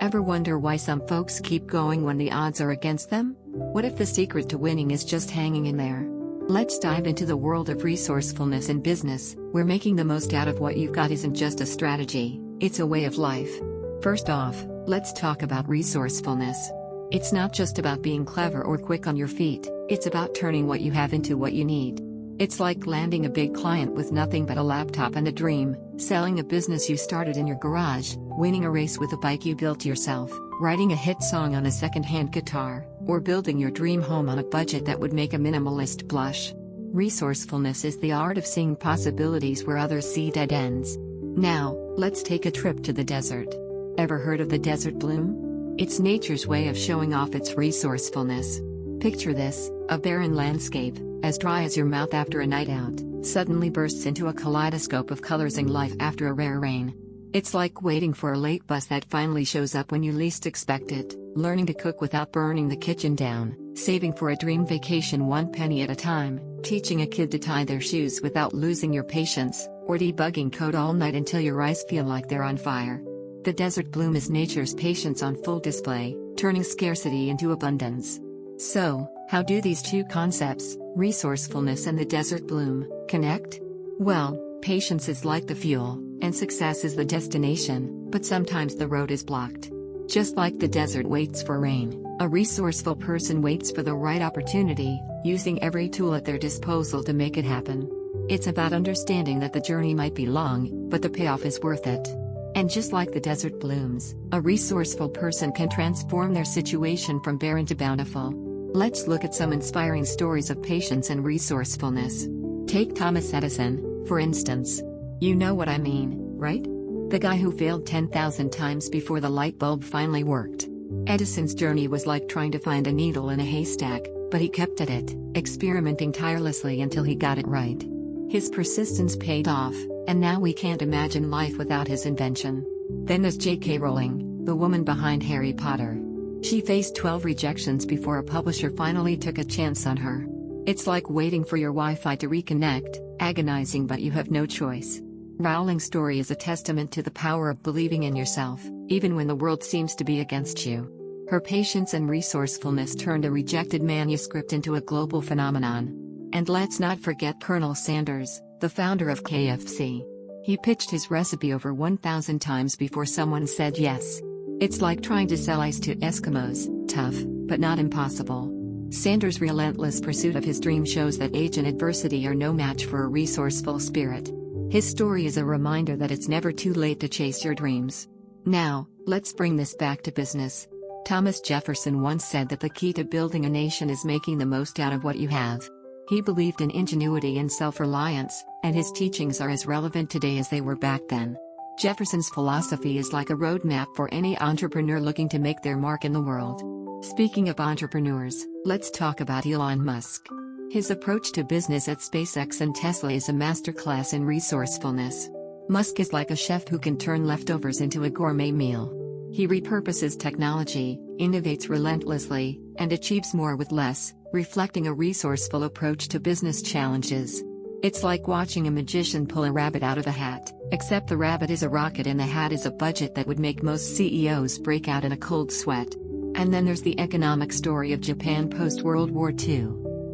Ever wonder why some folks keep going when the odds are against them? What if the secret to winning is just hanging in there? Let's dive into the world of resourcefulness in business, where making the most out of what you've got isn't just a strategy, it's a way of life. First off, let's talk about resourcefulness. It's not just about being clever or quick on your feet, it's about turning what you have into what you need. It's like landing a big client with nothing but a laptop and a dream, selling a business you started in your garage, winning a race with a bike you built yourself, writing a hit song on a second-hand guitar, or building your dream home on a budget that would make a minimalist blush. Resourcefulness is the art of seeing possibilities where others see dead ends. Now, let's take a trip to the desert. Ever heard of the desert bloom? It's nature's way of showing off its resourcefulness. Picture this: a barren landscape, as dry as your mouth after a night out, suddenly bursts into a kaleidoscope of colors and life after a rare rain. It's like waiting for a late bus that finally shows up when you least expect it, learning to cook without burning the kitchen down, saving for a dream vacation one penny at a time, teaching a kid to tie their shoes without losing your patience, or debugging code all night until your eyes feel like they're on fire. The desert bloom is nature's patience on full display, turning scarcity into abundance. So, how do these two concepts, resourcefulness and the desert bloom, connect? Well, patience is like the fuel, and success is the destination, but sometimes the road is blocked. Just like the desert waits for rain, a resourceful person waits for the right opportunity, using every tool at their disposal to make it happen. It's about understanding that the journey might be long, but the payoff is worth it. And just like the desert blooms, a resourceful person can transform their situation from barren to bountiful. Let's look at some inspiring stories of patience and resourcefulness. Take Thomas Edison, for instance. You know what I mean, right? The guy who failed 10,000 times before the light bulb finally worked. Edison's journey was like trying to find a needle in a haystack, but he kept at it, experimenting tirelessly until he got it right. His persistence paid off, and now we can't imagine life without his invention. Then there's J.K. Rowling, the woman behind Harry Potter. She faced 12 rejections before a publisher finally took a chance on her. It's like waiting for your Wi-Fi to reconnect, agonizing but you have no choice. Rowling's story is a testament to the power of believing in yourself, even when the world seems to be against you. Her patience and resourcefulness turned a rejected manuscript into a global phenomenon. And let's not forget Colonel Sanders, the founder of KFC. He pitched his recipe over 1,000 times before someone said yes. It's like trying to sell ice to Eskimos, tough, but not impossible. Sanders' relentless pursuit of his dream shows that age and adversity are no match for a resourceful spirit. His story is a reminder that it's never too late to chase your dreams. Now, let's bring this back to business. Thomas Jefferson once said that the key to building a nation is making the most out of what you have. He believed in ingenuity and self-reliance, and his teachings are as relevant today as they were back then. Jefferson's philosophy is like a roadmap for any entrepreneur looking to make their mark in the world. Speaking of entrepreneurs, let's talk about Elon Musk. His approach to business at SpaceX and Tesla is a masterclass in resourcefulness. Musk is like a chef who can turn leftovers into a gourmet meal. He repurposes technology, innovates relentlessly, and achieves more with less, reflecting a resourceful approach to business challenges. It's like watching a magician pull a rabbit out of a hat, except the rabbit is a rocket and the hat is a budget that would make most CEOs break out in a cold sweat. And then there's the economic story of Japan post-World War II.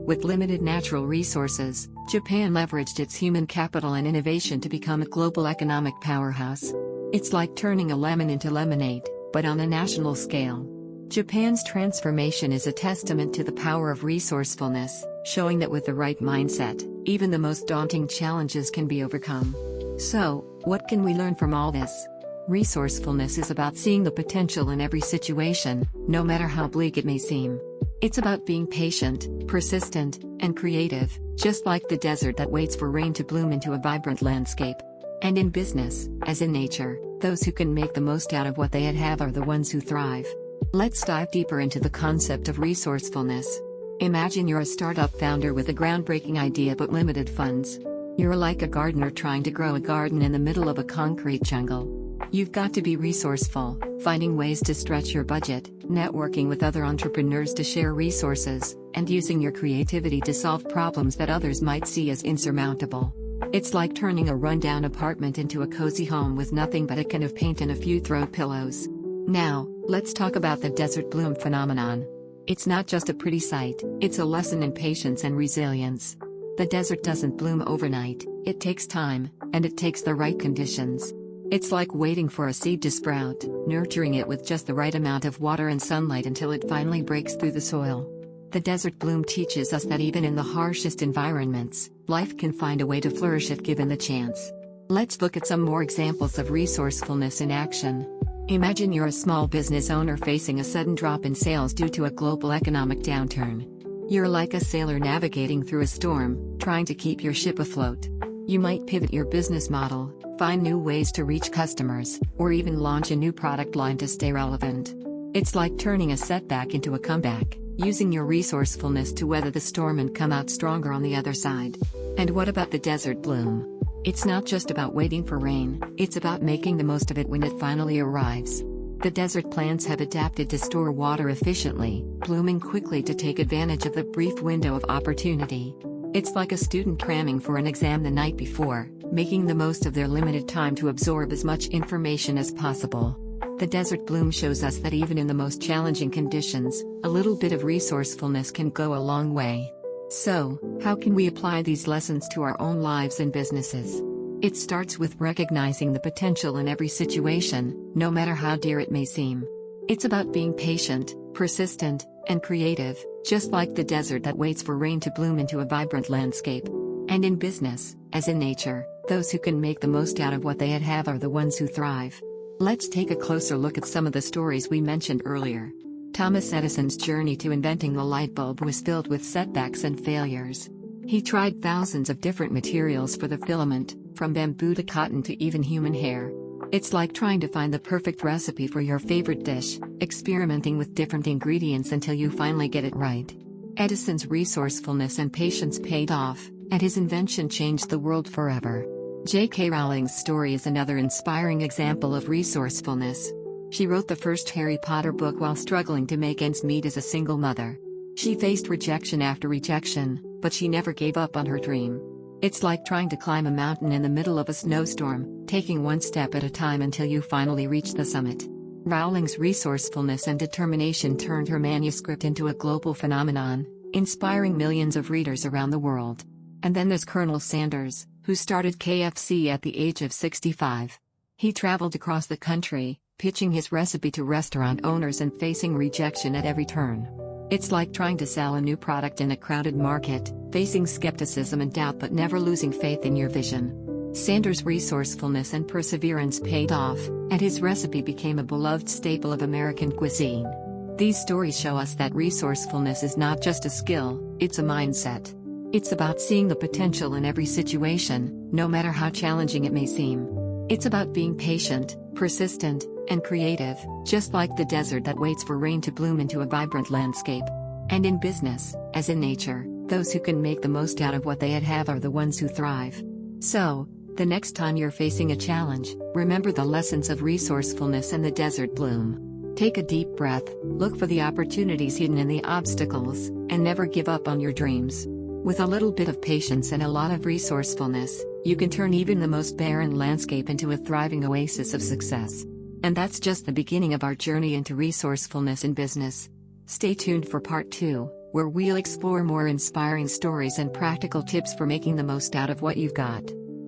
With limited natural resources, Japan leveraged its human capital and innovation to become a global economic powerhouse. It's like turning a lemon into lemonade, but on a national scale. Japan's transformation is a testament to the power of resourcefulness, showing that with the right mindset, even the most daunting challenges can be overcome. So, what can we learn from all this? Resourcefulness is about seeing the potential in every situation, no matter how bleak it may seem. It's about being patient, persistent, and creative, just like the desert that waits for rain to bloom into a vibrant landscape. And in business, as in nature, those who can make the most out of what they have are the ones who thrive. Let's dive deeper into the concept of resourcefulness. Imagine you're a startup founder with a groundbreaking idea but limited funds. You're like a gardener trying to grow a garden in the middle of a concrete jungle. You've got to be resourceful, finding ways to stretch your budget, networking with other entrepreneurs to share resources, and using your creativity to solve problems that others might see as insurmountable. It's like turning a rundown apartment into a cozy home with nothing but a can of paint and a few throw pillows. Now, let's talk about the desert bloom phenomenon. It's not just a pretty sight, it's a lesson in patience and resilience. The desert doesn't bloom overnight, it takes time, and it takes the right conditions. It's like waiting for a seed to sprout, nurturing it with just the right amount of water and sunlight until it finally breaks through the soil. The desert bloom teaches us that even in the harshest environments, life can find a way to flourish if given the chance. Let's look at some more examples of resourcefulness in action. Imagine you're a small business owner facing a sudden drop in sales due to a global economic downturn. You're like a sailor navigating through a storm, trying to keep your ship afloat. You might pivot your business model, find new ways to reach customers, or even launch a new product line to stay relevant. It's like turning a setback into a comeback, using your resourcefulness to weather the storm and come out stronger on the other side. And what about the desert bloom? It's not just about waiting for rain, it's about making the most of it when it finally arrives. The desert plants have adapted to store water efficiently, blooming quickly to take advantage of the brief window of opportunity. It's like a student cramming for an exam the night before, making the most of their limited time to absorb as much information as possible. The desert bloom shows us that even in the most challenging conditions, a little bit of resourcefulness can go a long way. So, how can we apply these lessons to our own lives and businesses? It starts with recognizing the potential in every situation, no matter how dear it may seem. It's about being patient, persistent, and creative, just like the desert that waits for rain to bloom into a vibrant landscape. And in business, as in nature, those who can make the most out of what they have are the ones who thrive. Let's take a closer look at some of the stories we mentioned earlier. Thomas Edison's journey to inventing the light bulb was filled with setbacks and failures. He tried thousands of different materials for the filament, from bamboo to cotton to even human hair. It's like trying to find the perfect recipe for your favorite dish, experimenting with different ingredients until you finally get it right. Edison's resourcefulness and patience paid off, and his invention changed the world forever. J.K. Rowling's story is another inspiring example of resourcefulness. She wrote the first Harry Potter book while struggling to make ends meet as a single mother. She faced rejection after rejection, but she never gave up on her dream. It's like trying to climb a mountain in the middle of a snowstorm, taking one step at a time until you finally reach the summit. Rowling's resourcefulness and determination turned her manuscript into a global phenomenon, inspiring millions of readers around the world. And then there's Colonel Sanders, who started KFC at the age of 65. He traveled across the country, pitching his recipe to restaurant owners and facing rejection at every turn. It's like trying to sell a new product in a crowded market, facing skepticism and doubt but never losing faith in your vision. Sanders' resourcefulness and perseverance paid off, and his recipe became a beloved staple of American cuisine. These stories show us that resourcefulness is not just a skill, it's a mindset. It's about seeing the potential in every situation, no matter how challenging it may seem. It's about being patient, persistent, and creative, just like the desert that waits for rain to bloom into a vibrant landscape. And in business, as in nature, those who can make the most out of what they have are the ones who thrive. So, the next time you're facing a challenge, remember the lessons of resourcefulness and the desert bloom. Take a deep breath, look for the opportunities hidden in the obstacles, and never give up on your dreams. With a little bit of patience and a lot of resourcefulness, you can turn even the most barren landscape into a thriving oasis of success. And that's just the beginning of our journey into resourcefulness in business. Stay tuned for part 2, where we'll explore more inspiring stories and practical tips for making the most out of what you've got.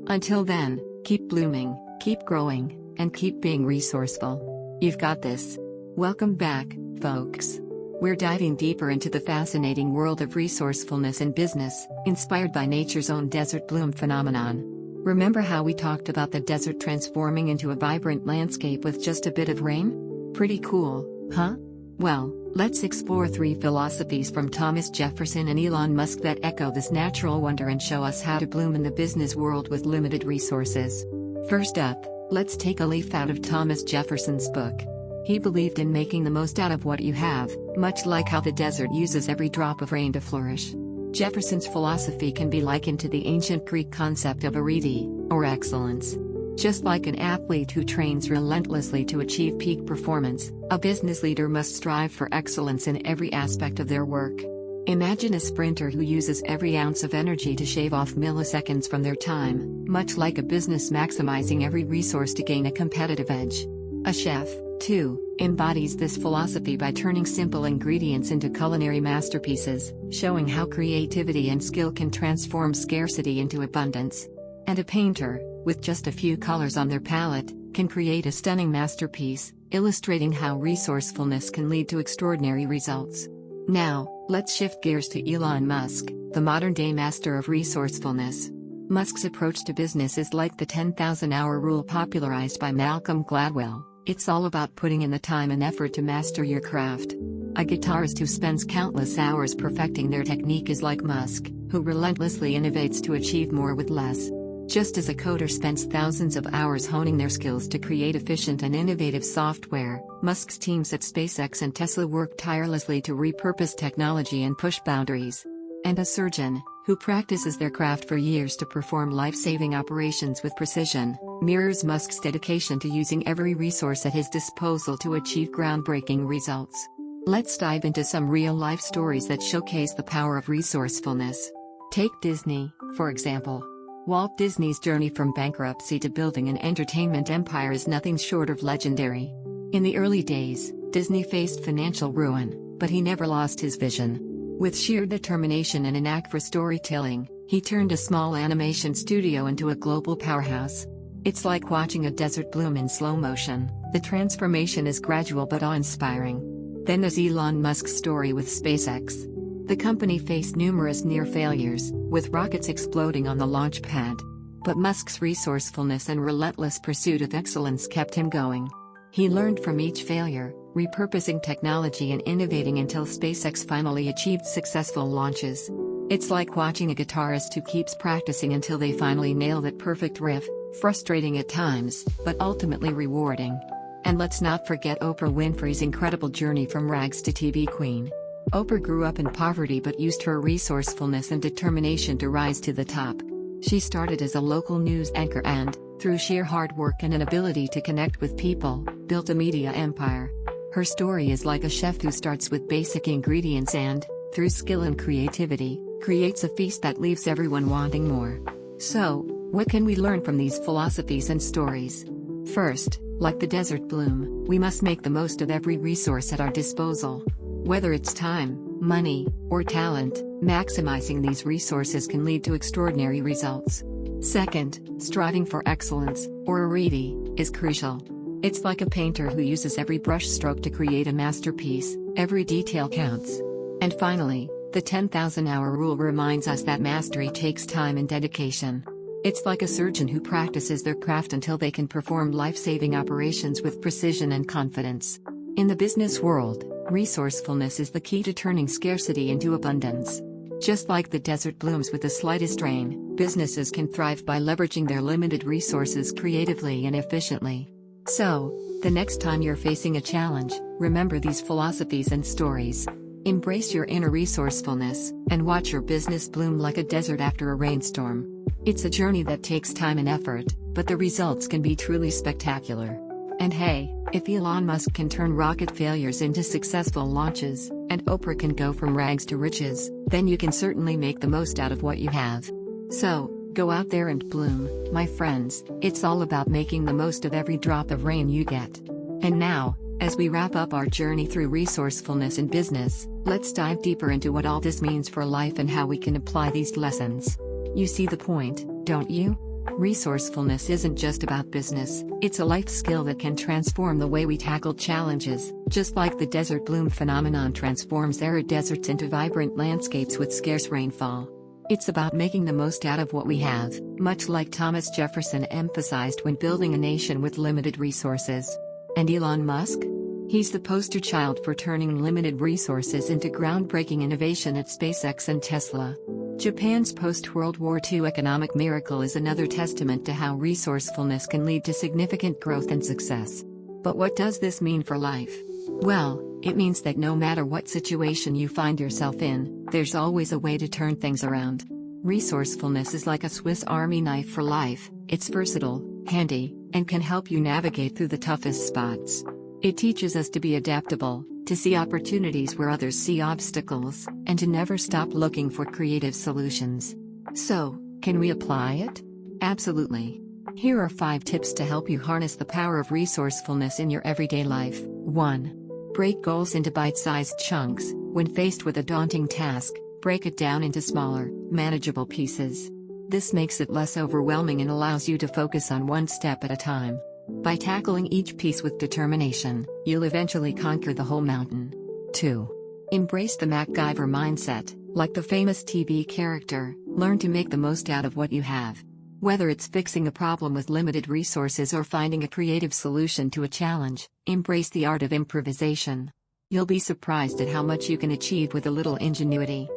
Until then, keep blooming, keep growing, and keep being resourceful. You've got this. Welcome back, folks. We're diving deeper into the fascinating world of resourcefulness in business, inspired by nature's own desert bloom phenomenon. Remember how we talked about the desert transforming into a vibrant landscape with just a bit of rain? Pretty cool, huh? Well, let's explore 3 philosophies from Thomas Jefferson and Elon Musk that echo this natural wonder and show us how to bloom in the business world with limited resources. First up, let's take a leaf out of Thomas Jefferson's book. He believed in making the most out of what you have, much like how the desert uses every drop of rain to flourish. Jefferson's philosophy can be likened to the ancient Greek concept of arid, or excellence. Just like an athlete who trains relentlessly to achieve peak performance, a business leader must strive for excellence in every aspect of their work. Imagine a sprinter who uses every ounce of energy to shave off milliseconds from their time, much like a business maximizing every resource to gain a competitive edge. A chef, 2, embodies this philosophy by turning simple ingredients into culinary masterpieces, showing how creativity and skill can transform scarcity into abundance. And a painter, with just a few colors on their palette, can create a stunning masterpiece, illustrating how resourcefulness can lead to extraordinary results. Now, let's shift gears to Elon Musk, the modern-day master of resourcefulness. Musk's approach to business is like the 10,000-hour rule popularized by Malcolm Gladwell. It's all about putting in the time and effort to master your craft. A guitarist who spends countless hours perfecting their technique is like Musk, who relentlessly innovates to achieve more with less. Just as a coder spends thousands of hours honing their skills to create efficient and innovative software, Musk's teams at SpaceX and Tesla work tirelessly to repurpose technology and push boundaries. And a surgeon, who practices their craft for years to perform life-saving operations with precision, mirrors Musk's dedication to using every resource at his disposal to achieve groundbreaking results. Let's dive into some real-life stories that showcase the power of resourcefulness. Take Disney, for example. Walt Disney's journey from bankruptcy to building an entertainment empire is nothing short of legendary. In the early days, Disney faced financial ruin, but he never lost his vision. With sheer determination and a knack for storytelling, he turned a small animation studio into a global powerhouse. It's like watching a desert bloom in slow motion. The transformation is gradual but awe-inspiring. Then there's Elon Musk's story with SpaceX. The company faced numerous near failures, with rockets exploding on the launch pad. But Musk's resourcefulness and relentless pursuit of excellence kept him going. He learned from each failure, repurposing technology and innovating until SpaceX finally achieved successful launches. It's like watching a guitarist who keeps practicing until they finally nail that perfect riff, frustrating at times, but ultimately rewarding. And let's not forget Oprah Winfrey's incredible journey from rags to TV queen. Oprah grew up in poverty but used her resourcefulness and determination to rise to the top. She started as a local news anchor and, through sheer hard work and an ability to connect with people, built a media empire. Her story is like a chef who starts with basic ingredients and, through skill and creativity, creates a feast that leaves everyone wanting more. So, what can we learn from these philosophies and stories? First, like the desert bloom, we must make the most of every resource at our disposal. Whether it's time, money, or talent, maximizing these resources can lead to extraordinary results. Second, striving for excellence, or arid, is crucial. It's like a painter who uses every brush stroke to create a masterpiece. Every detail counts. And finally, the 10,000-hour rule reminds us that mastery takes time and dedication. It's like a surgeon who practices their craft until they can perform life-saving operations with precision and confidence. In the business world, resourcefulness is the key to turning scarcity into abundance. Just like the desert blooms with the slightest rain, businesses can thrive by leveraging their limited resources creatively and efficiently. So, the next time you're facing a challenge, remember these philosophies and stories. Embrace your inner resourcefulness, and watch your business bloom like a desert after a rainstorm. It's a journey that takes time and effort, but the results can be truly spectacular. And hey, if Elon Musk can turn rocket failures into successful launches, and Oprah can go from rags to riches, then you can certainly make the most out of what you have. So, go out there and bloom, my friends. It's all about making the most of every drop of rain you get. And now, as we wrap up our journey through resourcefulness in business, let's dive deeper into what all this means for life and how we can apply these lessons. You see the point, don't you? Resourcefulness isn't just about business, it's a life skill that can transform the way we tackle challenges, just like the desert bloom phenomenon transforms arid deserts into vibrant landscapes with scarce rainfall. It's about making the most out of what we have, much like Thomas Jefferson emphasized when building a nation with limited resources. And Elon Musk? He's the poster child for turning limited resources into groundbreaking innovation at SpaceX and Tesla. Japan's post-World War II economic miracle is another testament to how resourcefulness can lead to significant growth and success. But what does this mean for life? Well, it means that no matter what situation you find yourself in, there's always a way to turn things around. Resourcefulness is like a Swiss Army knife for life. It's versatile, handy, and can help you navigate through the toughest spots. It teaches us to be adaptable, to see opportunities where others see obstacles, and to never stop looking for creative solutions. So, can we apply it? Absolutely. Here are 5 tips to help you harness the power of resourcefulness in your everyday life. 1. Break goals into bite-sized chunks. When faced with a daunting task, break it down into smaller, manageable pieces. This makes it less overwhelming and allows you to focus on one step at a time. By tackling each piece with determination, you'll eventually conquer the whole mountain. 2. Embrace the MacGyver mindset. Like the famous TV character, learn to make the most out of what you have. Whether it's fixing a problem with limited resources or finding a creative solution to a challenge, embrace the art of improvisation. You'll be surprised at how much you can achieve with a little ingenuity.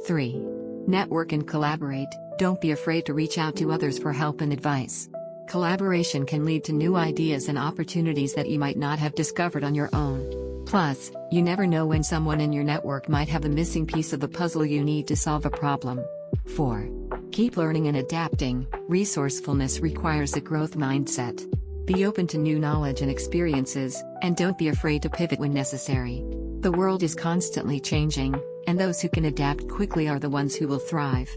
3. Network and collaborate. Don't be afraid to reach out to others for help and advice. Collaboration can lead to new ideas and opportunities that you might not have discovered on your own. Plus, you never know when someone in your network might have the missing piece of the puzzle you need to solve a problem. 4. Keep learning and adapting. Resourcefulness requires a growth mindset. Be open to new knowledge and experiences, and don't be afraid to pivot when necessary. The world is constantly changing, and those who can adapt quickly are the ones who will thrive.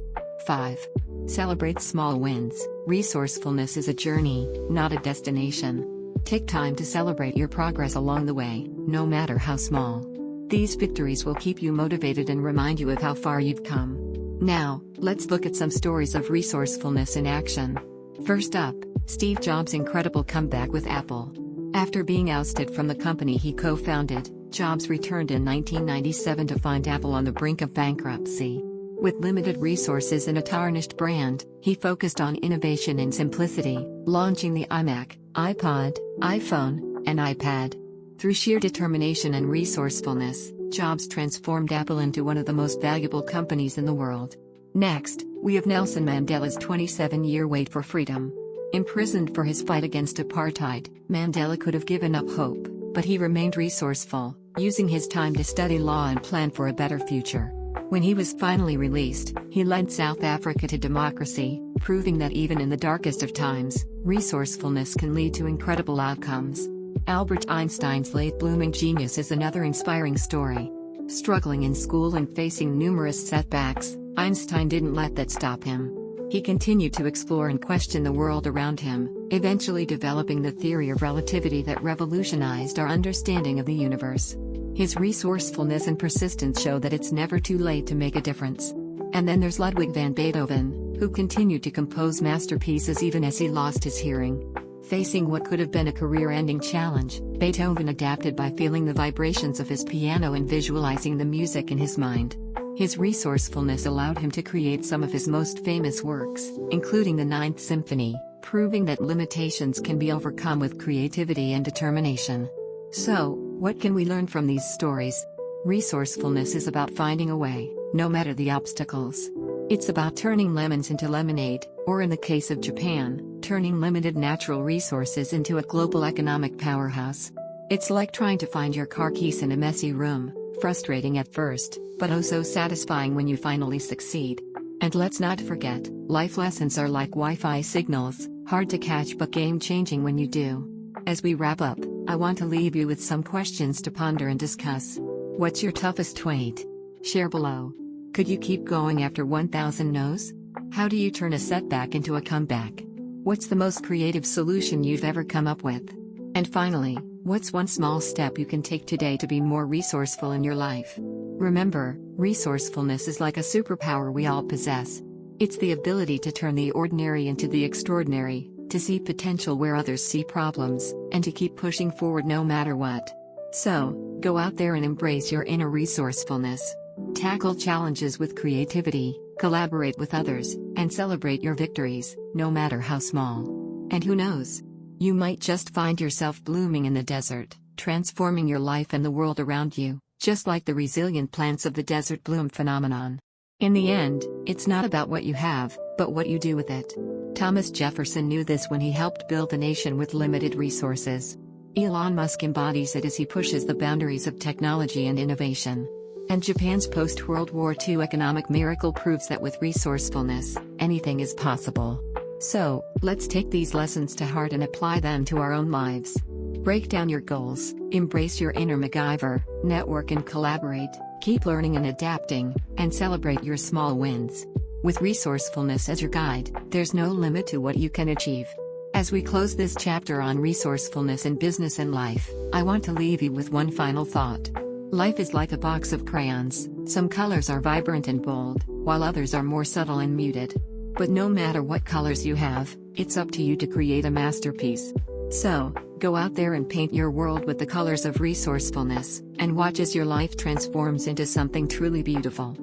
5. Celebrate small wins. Resourcefulness is a journey, not a destination. Take time to celebrate your progress along the way, no matter how small. These victories will keep you motivated and remind you of how far you've come. Now, let's look at some stories of resourcefulness in action. First up, Steve Jobs' incredible comeback with Apple. After being ousted from the company he co-founded, Jobs returned in 1997 to find Apple on the brink of bankruptcy. With limited resources and a tarnished brand, he focused on innovation and simplicity, launching the iMac, iPod, iPhone, and iPad. Through sheer determination and resourcefulness, Jobs transformed Apple into one of the most valuable companies in the world. Next, we have Nelson Mandela's 27-year wait for freedom. Imprisoned for his fight against apartheid, Mandela could have given up hope, but he remained resourceful, using his time to study law and plan for a better future. When he was finally released, he led South Africa to democracy, proving that even in the darkest of times, resourcefulness can lead to incredible outcomes. Albert Einstein's late-blooming genius is another inspiring story. Struggling in school and facing numerous setbacks, Einstein didn't let that stop him. He continued to explore and question the world around him, eventually developing the theory of relativity that revolutionized our understanding of the universe. His resourcefulness and persistence show that it's never too late to make a difference. And then there's Ludwig van Beethoven, who continued to compose masterpieces even as he lost his hearing. Facing what could have been a career-ending challenge, Beethoven adapted by feeling the vibrations of his piano and visualizing the music in his mind. His resourcefulness allowed him to create some of his most famous works, including the Ninth Symphony, proving that limitations can be overcome with creativity and determination. So, what can we learn from these stories? Resourcefulness is about finding a way, no matter the obstacles. It's about turning lemons into lemonade, or in the case of Japan, turning limited natural resources into a global economic powerhouse. It's like trying to find your car keys in a messy room, frustrating at first, but oh so satisfying when you finally succeed. And let's not forget, life lessons are like Wi-Fi signals, hard to catch but game-changing when you do. As we wrap up, I want to leave you with some questions to ponder and discuss. What's your toughest wait? Share below. Could you keep going after 1,000 no's? How do you turn a setback into a comeback? What's the most creative solution you've ever come up with? And finally, what's one small step you can take today to be more resourceful in your life? Remember, resourcefulness is like a superpower we all possess. It's the ability to turn the ordinary into the extraordinary, to see potential where others see problems, and to keep pushing forward no matter what. So, go out there and embrace your inner resourcefulness. Tackle challenges with creativity, collaborate with others, and celebrate your victories, no matter how small. And who knows? You might just find yourself blooming in the desert, transforming your life and the world around you, just like the resilient plants of the desert bloom phenomenon. In the end, it's not about what you have, but what you do with it. Thomas Jefferson knew this when he helped build a nation with limited resources. Elon Musk embodies it as he pushes the boundaries of technology and innovation. And Japan's post-World War II economic miracle proves that with resourcefulness, anything is possible. So, let's take these lessons to heart and apply them to our own lives. Break down your goals, embrace your inner MacGyver, network and collaborate, keep learning and adapting, and celebrate your small wins. With resourcefulness as your guide, there's no limit to what you can achieve. As we close this chapter on resourcefulness in business and life, I want to leave you with one final thought. Life is like a box of crayons. Some colors are vibrant and bold, while others are more subtle and muted. But no matter what colors you have, it's up to you to create a masterpiece. So, go out there and paint your world with the colors of resourcefulness, and watch as your life transforms into something truly beautiful.